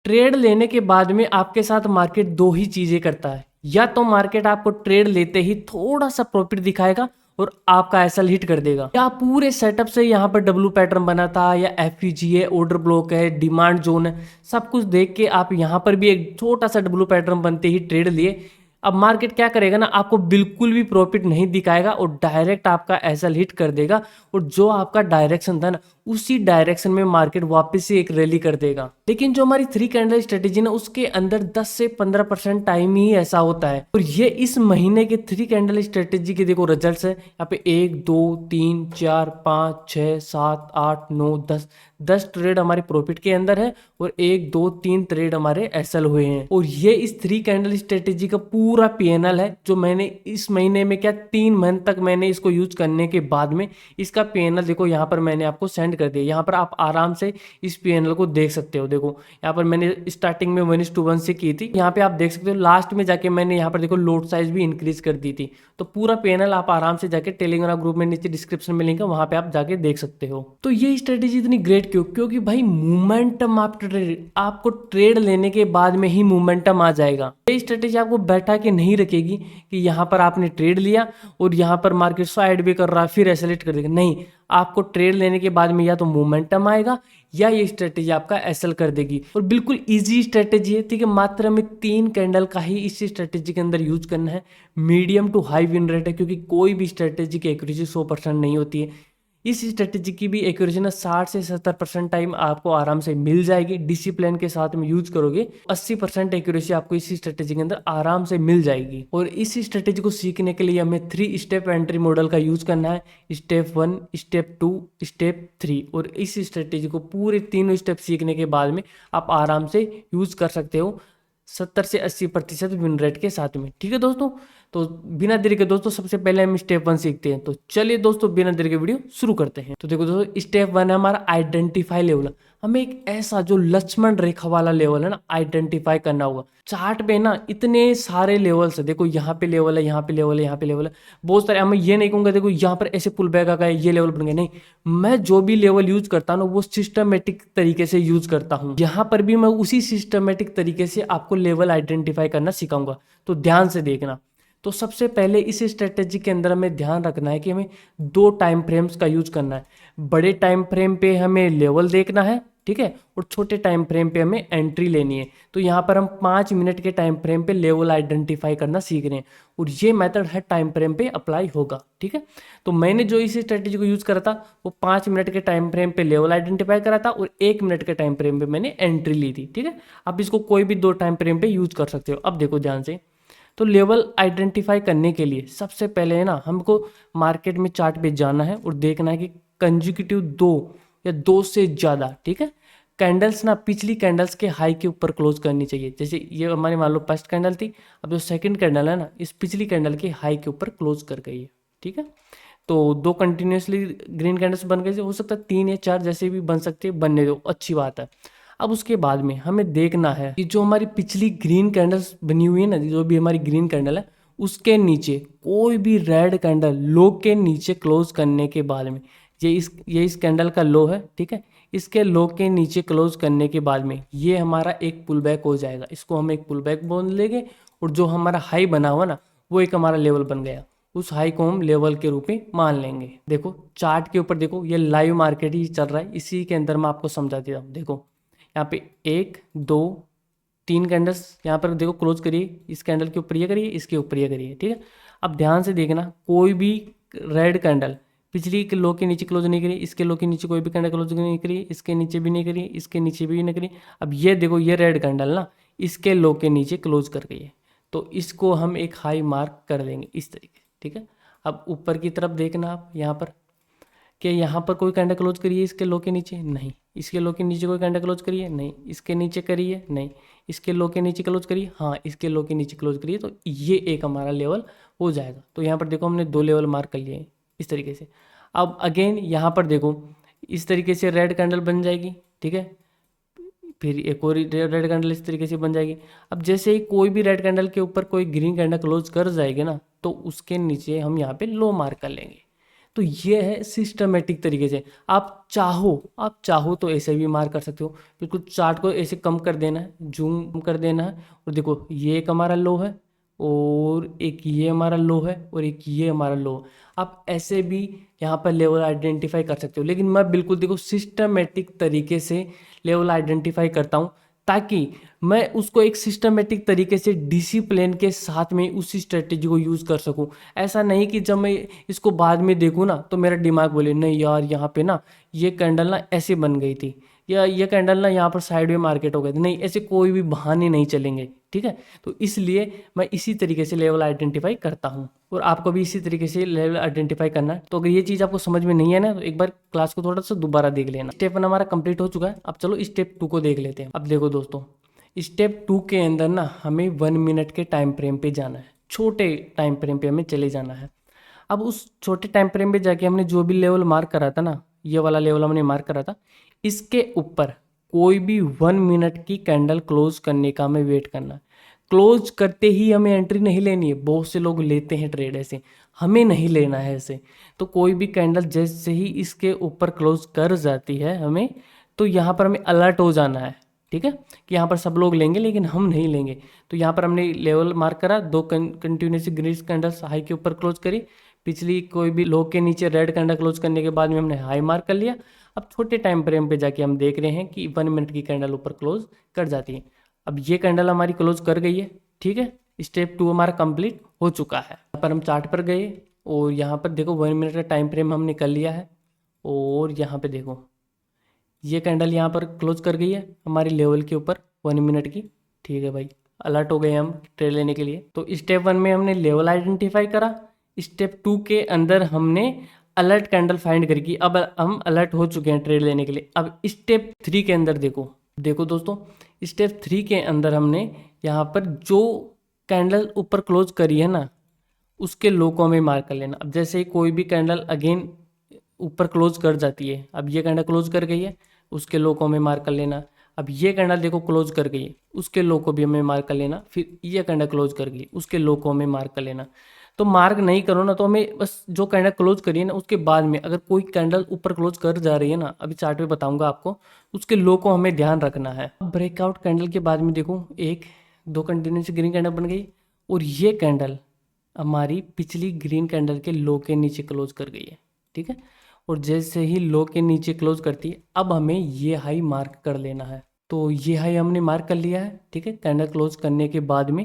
Trade लेने के बाद में आपके साथ मार्केट दो ही चीजें करता है। या तो मार्केट आपको ट्रेड लेते ही थोड़ा सा प्रॉफिट दिखाएगा और आपका एसएल हिट कर देगा, या पूरे सेटअप से यहाँ पर डब्ल्यू पैटर्न बना था या एफपीजी है, ऑर्डर ब्लॉक है, डिमांड जोन है, सब कुछ देख के आप यहाँ पर भी एक छोटा सा डब्ल्यू पैटर्न बनते ही ट्रेड लिए। अब मार्केट क्या करेगा ना, आपको बिल्कुल भी प्रॉफिट नहीं दिखाएगा और डायरेक्ट आपका एसएल हिट कर देगा, और जो आपका डायरेक्शन था ना उसी डायरेक्शन में मार्केट वापस से एक रैली कर देगा। लेकिन जो हमारी 3 कैंडल स्ट्रेटेजी ना उसके अंदर 10 से 15% टाइम ही ऐसा होता है। और ये इस महीने के 3 कैंडल स्ट्रेटेजी के देखो रिजल्ट्स है यहाँ पे 1 2 3 4 5 6 7 8 9 10 ट्रेड हमारे प्रॉफिट के अंदर है और 1 2 3 ट्रेड हमारे एसएल हुए हैं। और ये इस 3 कैंडल स्ट्रेटेजी का पूरा पीएनएल है जो मैंने इस महीने में क्या 3 मंथ तक मैंने इसको यूज करने के बाद में इसका पीएनएल देखो यहाँ पर मैंने आपको सेंड कर दिया। यहाँ पर आप आराम से इस पीएनएल को देख सकते हो। देखो यहाँ पर मैंने स्टार्टिंग में 1:1 से की थी, यहाँ पे आप देख सकते हो लास्ट में जाके मैंने यहाँ पर देखो लोड साइज भी इंक्रीज कर दी थी। तो पूरा पीएनएल आप आराम से जाके टेलीग्राम ग्रुप में नीचे डिस्क्रिप्शन में लिंक है, वहां पे आप जाके देख सकते हो। तो ये स्ट्रेटेजी इतनी ग्रेट क्यों? क्योंकि भाई मोमेंटम आफ्टर ट्रेड, आपको ट्रेड लेने के बाद में ही मोमेंटम आ जाएगा। ये स्ट्रेटेजी आपको बैठा के नहीं रखेगी कि यहाँ पर आपने ट्रेड लिया और यहाँ पर मार्केट साइड भी कर रहा है फिर एसएलेट कर देगा, नहीं। आपको ट्रेड लेने के बाद में या तो मोमेंटम आएगा या ये स्ट्रेटेजी आपका एसएल कर देगी। और बिल्कुल इजी स्ट्रेटेजी है, ठीक है। मात्र में 3 कैंडल का ही इस स्ट्रेटेजी के अंदर यूज करना है। Medium to high win rate है, क्योंकि कोई भी स्ट्रेटेजी की एक्यूरेसी 100% नहीं होती है। इस स्ट्रेटेजी की भी एक्यूरेसी ना 60 से 70% टाइम आपको आराम से मिल जाएगी। डिसिप्लिन के साथ में यूज करोगे 80% एक्यूरेसी आपको इस स्ट्रेटेजी के अंदर आराम से मिल जाएगी। और इस स्ट्रेटेजी को सीखने के लिए हमें 3 स्टेप एंट्री मॉडल का यूज करना है, स्टेप 1, स्टेप 2, स्टेप 3। और इस स्ट्रेटेजी को पूरे तीनों स्टेप सीखने के बाद में आप आराम से यूज कर सकते हो 70 से 80% विन रेट के साथ में, ठीक है दोस्तों। तो बिना देरी के दोस्तों सबसे पहले हम स्टेप 1 सीखते हैं। तो चलिए दोस्तों बिना देरी के वीडियो शुरू करते हैं। तो देखो दोस्तों स्टेप 1 है हमारा आइडेंटिफाई लेवल। हमें एक ऐसा जो लक्ष्मण रेखा वाला लेवल है ना आइडेंटिफाई करना होगा। चार्ट पे ना इतने सारे लेवल्स है, देखो यहाँ पे लेवल है, यहाँ पे लेवल है, यहाँ पे लेवल है, बहुत सारे। मैं ये नहीं कहूँगा देखो यहाँ पर ऐसे पुल बैक आ गए ये लेवल बन गए, नहीं। मैं जो भी लेवल यूज करता हूँ वो सिस्टमेटिक तरीके से यूज करता हूँ। यहाँ पर भी मैं उसी सिस्टमेटिक तरीके से आपको लेवल आइडेंटिफाई करना सिखाऊंगा, तो ध्यान से देखना। तो सबसे पहले इस स्ट्रेटेजी के अंदर हमें ध्यान रखना है कि हमें 2 टाइम फ्रेम्स का यूज करना है। बड़े टाइम फ्रेम पे हमें लेवल देखना है, ठीक है, और छोटे टाइम फ्रेम पे हमें एंट्री लेनी है। तो यहाँ पर हम 5 मिनट के टाइम फ्रेम पे लेवल आइडेंटिफाई करना सीख रहे हैं और ये मेथड हर टाइम फ्रेम पे अप्लाई होगा, ठीक है। तो मैंने जो इस स्ट्रेटेजी को यूज करा था वो 5 मिनट के टाइम फ्रेम पे लेवल आइडेंटिफाई करा था और 1 मिनट के टाइम फ्रेम पे मैंने एंट्री ली थी, ठीक है। आप इसको कोई भी 2 टाइम फ्रेम पे यूज कर सकते हो। अब देखो ध्यान से, तो लेवल आइडेंटिफाई करने के लिए सबसे पहले है ना हमको मार्केट में चार्ट पे जाना है और देखना है कि कंजिक्यूटिव 2 या 2 से ज़्यादा, ठीक है, कैंडल्स ना पिछली कैंडल्स के हाई के ऊपर क्लोज करनी चाहिए। जैसे ये हमारी मान लो फर्स्ट कैंडल थी, अब जो सेकंड कैंडल है ना इस पिछली कैंडल के हाई के ऊपर क्लोज कर गई है, ठीक है। तो 2 कंटिन्यूसली ग्रीन कैंडल्स बन गए, हो सकता है 3 या 4 जैसे भी बन सकते हैं, बनने दो, अच्छी बात है। अब उसके बाद में हमें देखना है कि जो हमारी पिछली ग्रीन कैंडल्स बनी हुई है ना, जो भी हमारी ग्रीन कैंडल है उसके नीचे कोई भी रेड कैंडल लो के नीचे क्लोज करने के बाद में, ये इस कैंडल का लो है, ठीक है, इसके लो के नीचे क्लोज करने के बाद में ये हमारा एक पुल बैक हो जाएगा। इसको हम एक पुल बैक बोल लेंगे और जो हमारा हाई बना हुआ ना वो एक हमारा लेवल बन गया, उस हाई को हम लेवल के रूप में मान लेंगे। देखो चार्ट के ऊपर देखो ये लाइव मार्केट ही चल रहा है, इसी के अंदर मैं आपको समझा देता हूँ। देखो यहाँ पे 1 2 3 कैंडल्स यहाँ पर देखो क्लोज करिए, इस कैंडल के ऊपर ये करिए, इसके ऊपर ये करिए, ठीक है। अब ध्यान से देखना, कोई भी रेड कैंडल पिछली के लो के नीचे क्लोज नहीं करिए, इसके लो के नीचे कोई भी कैंडल क्लोज नहीं करिए, इसके नीचे भी नहीं करिए, इसके नीचे भी नहीं करिए। अब ये देखो ये रेड कैंडल ना इसके लो के नीचे क्लोज कर गई है, तो इसको हम एक हाई मार्क कर देंगे इस तरीके, ठीक है। अब ऊपर की तरफ देखना आप यहाँ पर कि यहाँ पर कोई कैंडल क्लोज करिए इसके लो के नीचे, नहीं। इसके लो के नीचे कोई कैंडल क्लोज करिए, नहीं। इसके नीचे करिए, नहीं। इसके लो के नीचे क्लोज करिए, हाँ। इसके लो के नीचे क्लोज करिए, तो ये एक हमारा लेवल हो जाएगा। तो यहाँ पर देखो हमने 2 लेवल मार्क कर लिए इस तरीके से। अब अगेन यहाँ पर देखो इस तरीके से रेड कैंडल बन जाएगी, ठीक है। फिर एक और रेड कैंडल इस तरीके से बन जाएगी। अब जैसे ही कोई भी रेड कैंडल के ऊपर कोई ग्रीन कैंडल क्लोज कर जाएगी ना, तो उसके नीचे हम यहाँ पे लो मार्क कर लेंगे। तो ये है सिस्टमेटिक तरीके से। आप चाहो तो ऐसे भी मार कर सकते हो, बिल्कुल चार्ट को ऐसे कम कर देना है, जूम कर देना है, और देखो ये एक हमारा लो है, और एक ये हमारा लो है, और एक ये हमारा लो है। आप ऐसे भी यहाँ पर लेवल आइडेंटिफाई कर सकते हो, लेकिन मैं बिल्कुल देखो सिस्टमेटिक तरीके से लेवल आइडेंटिफाई करता हूँ, ताकि मैं उसको एक सिस्टमेटिक तरीके से डिसिप्लिन के साथ में उसी स्ट्रेटेजी को यूज़ कर सकूं। ऐसा नहीं कि जब मैं इसको बाद में देखूं ना तो मेरा दिमाग बोले नहीं यार यहाँ पे ना ये कैंडल ना ऐसे बन गई थी, या ये कैंडल ना यहाँ पर साइड में मार्केट हो गई थी। नहीं, ऐसे कोई भी बहाने नहीं चलेंगे, ठीक है। तो इसलिए मैं इसी तरीके से लेवल आइडेंटिफाई करता हूँ, और आपको भी इसी तरीके से लेवल आइडेंटिफाई करना है। तो अगर ये चीज़ आपको समझ में नहीं है ना, तो एक बार क्लास को थोड़ा सा दोबारा देख लेना। स्टेप 1 हमारा कंप्लीट हो चुका है। अब चलो स्टेप 2 को देख लेते हैं। अब देखो दोस्तों, स्टेप 2 के अंदर ना हमें 1 मिनट के टाइम फ्रेम पे जाना है, छोटे टाइम फ्रेम पे हमें चले जाना है। अब उस छोटे टाइम फ्रेम पे जाके हमने जो भी लेवल मार्क करा था ना, ये वाला लेवल हमने मार्क करा था, इसके ऊपर कोई भी 1 मिनट की कैंडल क्लोज करने का हमें वेट करना है। क्लोज करते ही हमें एंट्री नहीं लेनी है। बहुत से लोग लेते हैं ट्रेड ऐसे, हमें नहीं लेना है ऐसे। तो कोई भी कैंडल जैसे ही इसके ऊपर क्लोज कर जाती है हमें, तो यहाँ पर हमें अलर्ट हो जाना है, ठीक है, कि यहाँ पर सब लोग लेंगे लेकिन हम नहीं लेंगे। तो यहाँ पर हमने लेवल मार्क करा, 2 कंटिन्यूस ग्रीन कैंडल्स हाई के ऊपर क्लोज करी, पिछली कोई भी लो के नीचे रेड कैंडल क्लोज करने के बाद में हमने हाई मार्क कर लिया। अब छोटे टाइम फ्रेम पे जाके हम देख रहे हैं कि 1 मिनट की कैंडल ऊपर क्लोज कर जाती है। अब ये कैंडल हमारी क्लोज कर गई है, ठीक है। स्टेप 2 हमारा कंप्लीट हो चुका है। यहाँ पर हम चार्ट पर गए, और यहाँ पर देखो 1 मिनट का टाइम फ्रेम हमने कर लिया है, और यहाँ पे देखो ये कैंडल यहाँ पर क्लोज कर गई है हमारी लेवल के ऊपर 1 मिनट की, ठीक है भाई। अलर्ट हो गए हम ट्रेड लेने के लिए। तो स्टेप 1 में हमने लेवल आइडेंटिफाई करा, स्टेप 2 के अंदर हमने अलर्ट कैंडल फाइंड करी कि अब हम अलर्ट हो चुके हैं ट्रेड लेने के लिए। अब स्टेप 3 के अंदर देखो दोस्तों, स्टेप 3 के अंदर हमने यहाँ पर जो कैंडल ऊपर क्लोज करी है ना, उसके लो को हमें मार्क कर लेना। अब जैसे ही कोई भी कैंडल अगेन ऊपर क्लोज कर जाती है, अब ये कैंडल क्लोज कर गई है, उसके लो को हमें मार्क कर लेना। अब ये कैंडल देखो क्लोज कर गई है, उसके लो को भी हमें मार्क कर लेना। फिर ये कैंडल क्लोज कर गई, उसके लो को हमें मार्क कर लेना। तो मार्क नहीं करो ना, तो हमें बस जो कैंडल क्लोज करी है ना, उसके बाद में अगर कोई कैंडल ऊपर क्लोज कर जा रही है ना, अभी चार्ट पे बताऊंगा आपको, उसके लो को हमें ध्यान रखना है। अब ब्रेकआउट कैंडल के बाद में देखो 1-2 कंटिन्यूस ग्रीन कैंडल बन गई, और ये कैंडल हमारी पिछली ग्रीन कैंडल के लो के नीचे क्लोज कर गई है, ठीक है। और जैसे ही लो के नीचे क्लोज करती है, अब हमें ये हाई मार्क कर लेना है। तो ये हाई हमने मार्क कर लिया है, ठीक है, कैंडल क्लोज करने के बाद में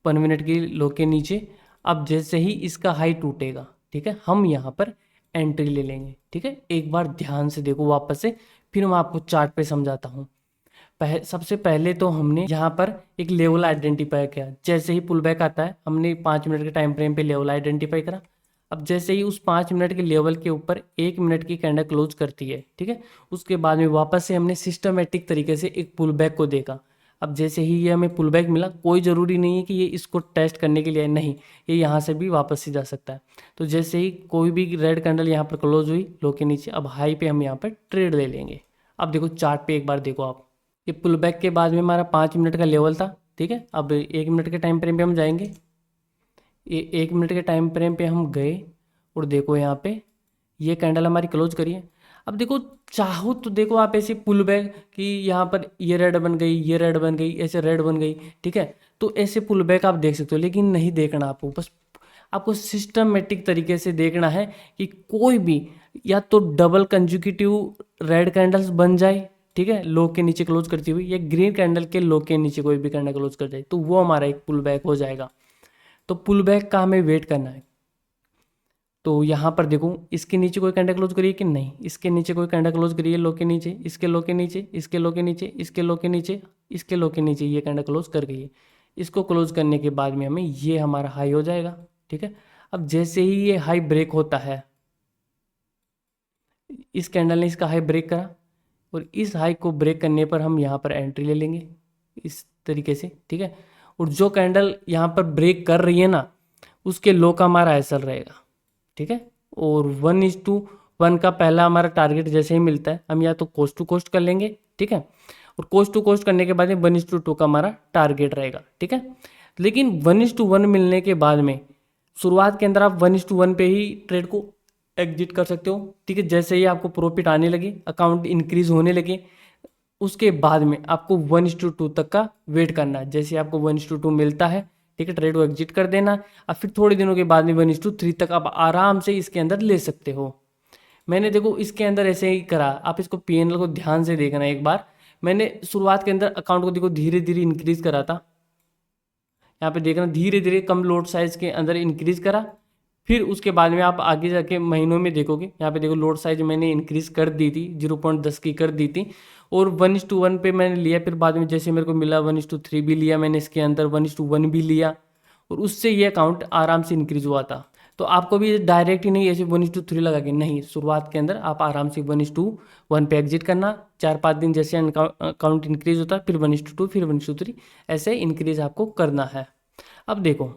1 मिनट की लो के नीचे। अब जैसे ही इसका हाई टूटेगा, ठीक है, हम यहाँ पर एंट्री ले लेंगे, ठीक है। एक बार ध्यान से देखो वापस से, फिर मैं आपको चार्ट पे समझाता हूँ। सबसे पहले तो हमने यहाँ पर एक लेवल आइडेंटिफाई किया। जैसे ही पुल बैक आता है, हमने 5 मिनट के टाइम फ्रेम पे लेवल आइडेंटिफाई करा। अब जैसे ही उस 5 मिनट के लेवल के ऊपर 1 मिनट की कैंडल क्लोज करती है, ठीक है, उसके बाद में वापस से हमने सिस्टमेटिक तरीके से एक पुल बैक को देखा। अब जैसे ही ये हमें पुल बैक मिला, कोई ज़रूरी नहीं है कि ये इसको टेस्ट करने के लिए नहीं, ये यहाँ से भी वापस से जा सकता है। तो जैसे ही कोई भी रेड कैंडल यहाँ पर क्लोज हुई लो के नीचे, अब हाई पे हम यहाँ पर ट्रेड ले लेंगे। अब देखो चार्ट पे एक बार देखो आप, ये पुल बैक के बाद में हमारा 5 मिनट का लेवल था, ठीक है। अब 1 मिनट के टाइम फ्रेम पे हम जाएंगे, ये 1 मिनट के टाइम फ्रेम पे हम गए, और देखो यहाँ पे ये कैंडल हमारी क्लोज करिए। अब देखो चाहो तो देखो आप ऐसे पुल बैक कि यहाँ पर ये रेड बन गई, ये रेड बन गई, ऐसे रेड बन गई, ठीक है। तो ऐसे पुल बैक आप देख सकते हो, लेकिन नहीं देखना आपको, बस आपको सिस्टमेटिक तरीके से देखना है कि कोई भी या तो डबल कंजिक्यूटिव रेड कैंडल्स बन जाए, ठीक है, लो के नीचे क्लोज करती हुई, या ग्रीन कैंडल के लो के नीचे कोई भी कैंडल क्लोज कर जाए, तो वो हमारा एक पुल बैक हो जाएगा। तो पुल बैक का हमें वेट करना है। तो यहाँ पर देखो इसके नीचे कोई कैंडल क्लोज करिए कि नहीं, इसके नीचे कोई कैंडल क्लोज करिए लो के नीचे, इसके लो के नीचे, इसके लो के नीचे, इसके लो के नीचे, इसके लो के नीचे, ये कैंडल क्लोज कर गई है। इसको क्लोज करने के बाद में हमें ये हमारा हाई हो जाएगा, ठीक है। अब जैसे ही ये हाई ब्रेक होता है, इस कैंडल ने इसका हाई ब्रेक करा, और इस हाई को ब्रेक करने पर हम यहाँ पर एंट्री ले लेंगे इस तरीके से, ठीक है। और जो कैंडल यहाँ पर ब्रेक कर रही है ना, उसके लो का हमारा एसएल रहेगा, ठीक है। और 1:1 का पहला हमारा टारगेट जैसे ही मिलता है, हम या तो कोस्ट टू कोस्ट कर लेंगे, ठीक है। और कोस्ट टू कोस्ट करने के बाद में 1:2 का हमारा टारगेट रहेगा, ठीक है। लेकिन 1:1 मिलने के बाद में शुरुआत के अंदर आप 1:1 पे ही ट्रेड को एग्जिट कर सकते हो। ठीक है, जैसे ही आपको प्रॉफिट आने लगे, अकाउंट इंक्रीज होने लगे, उसके बाद में आपको 1:2 तक का वेट करना है। जैसे आपको 1:2 मिलता है, ठीक है, ट्रेड को एग्जिट कर देना और फिर थोड़े दिनों के बाद में 1:3 तक आप आराम से इसके अंदर ले सकते हो। मैंने देखो इसके अंदर ऐसे ही करा, आप इसको पीएनएल को ध्यान से देखना एक बार। मैंने शुरुआत के अंदर अकाउंट को देखो धीरे धीरे इंक्रीज करा था, यहाँ पे देखना धीरे धीरे कम लोड साइज के अंदर इंक्रीज करा। फिर उसके बाद में आप आगे जाके महीनों में देखोगे, यहाँ पे देखो लोड साइज मैंने इंक्रीज कर दी थी, 0.10 की कर दी थी और 1:1 पे मैंने लिया। फिर बाद में जैसे मेरे को मिला 1:3 भी लिया मैंने, इसके अंदर 1:1 भी लिया और उससे ये अकाउंट आराम से इंक्रीज हुआ था। तो आपको भी डायरेक्ट ही नहीं ऐसे 1:3 लगा के नहीं, शुरुआत के अंदर आप आराम से 1:1 पे एग्जिट करना। 4-5 दिन जैसे अकाउंट इंक्रीज होता है फिर 1:2 फिर 1:3 ऐसे इंक्रीज आपको करना है। अब देखो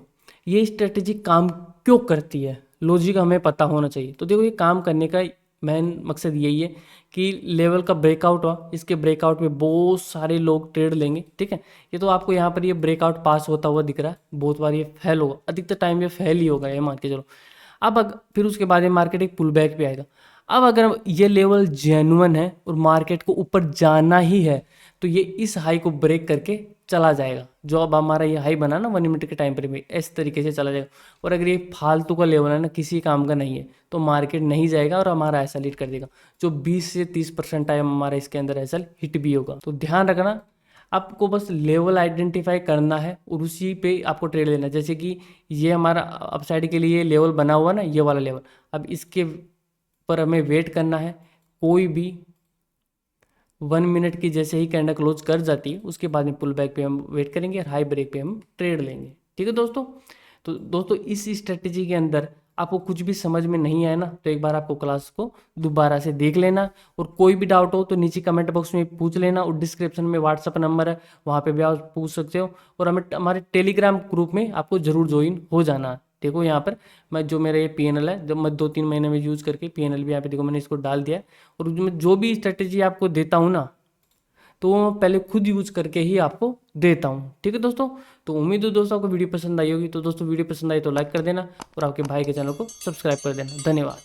ये स्ट्रेटेजी काम क्यों करती है, लॉजिक हमें पता होना चाहिए। तो देखो ये काम करने का मेन मकसद यही है कि लेवल का ब्रेकआउट हुआ, इसके ब्रेकआउट में बहुत सारे लोग ट्रेड लेंगे। ठीक है, ये तो आपको यहाँ पर ये ब्रेकआउट पास होता हुआ दिख रहा है, बहुत बार ये फेल होगा, अधिकतर टाइम ये फेल ही होगा, ये मान के चलो। अब फिर उसके बाद में मार्केट एक पुल बैक पे आएगा। अब अगर ये लेवल जेन्युइन है और मार्केट को ऊपर जाना ही है तो ये इस हाई को ब्रेक करके चला जाएगा। जो अब हमारा ये हाई बना ना 1 मिनट के टाइम पर में, इस तरीके से चला जाएगा। और अगर ये फालतू का लेवल है ना, किसी काम का नहीं है, तो मार्केट नहीं जाएगा और हमारा एसएल हिट कर देगा। जो 20 से 30% टाइम हमारा इसके अंदर एसएल हिट भी होगा। तो ध्यान रखना, आपको बस लेवल आइडेंटिफाई करना है और उसी पे आपको ट्रेड लेना है। जैसे कि ये हमारा अपसाइड के लिए लेवल बना हुआ ना, ये वाला लेवल, अब इसके पर हमें वेट करना है। कोई भी 1 मिनट की जैसे ही कैंडल क्लोज कर जाती है उसके बाद में पुल बैक पे हम वेट करेंगे और हाई ब्रेक पे हम ट्रेड लेंगे। ठीक है दोस्तों, तो दोस्तों इस स्ट्रेटेजी के अंदर आपको कुछ भी समझ में नहीं आया ना, तो एक बार आपको क्लास को दोबारा से देख लेना और कोई भी डाउट हो तो नीचे कमेंट बॉक्स में पूछ लेना और डिस्क्रिप्शन में व्हाट्सअप नंबर है, वहाँ पे भी आप पूछ सकते हो। और हमारे टेलीग्राम ग्रुप में आपको जरूर ज्वाइन हो जाना। देखो यहाँ पर मैं जो मेरा ये पीएनएल है, जब मैं 2-3 महीने में यूज़ करके पीएनएल भी यहाँ पे देखो मैंने इसको डाल दिया है। और मैं जो भी स्ट्रेटेजी आपको देता हूँ ना, तो वो मैं पहले खुद यूज करके ही आपको देता हूँ। ठीक है दोस्तों, तो उम्मीद है दोस्तों आपको वीडियो पसंद आई होगी। तो दोस्तों वीडियो पसंद आई तो लाइक कर देना और आपके भाई के चैनल को सब्सक्राइब कर देना। धन्यवाद।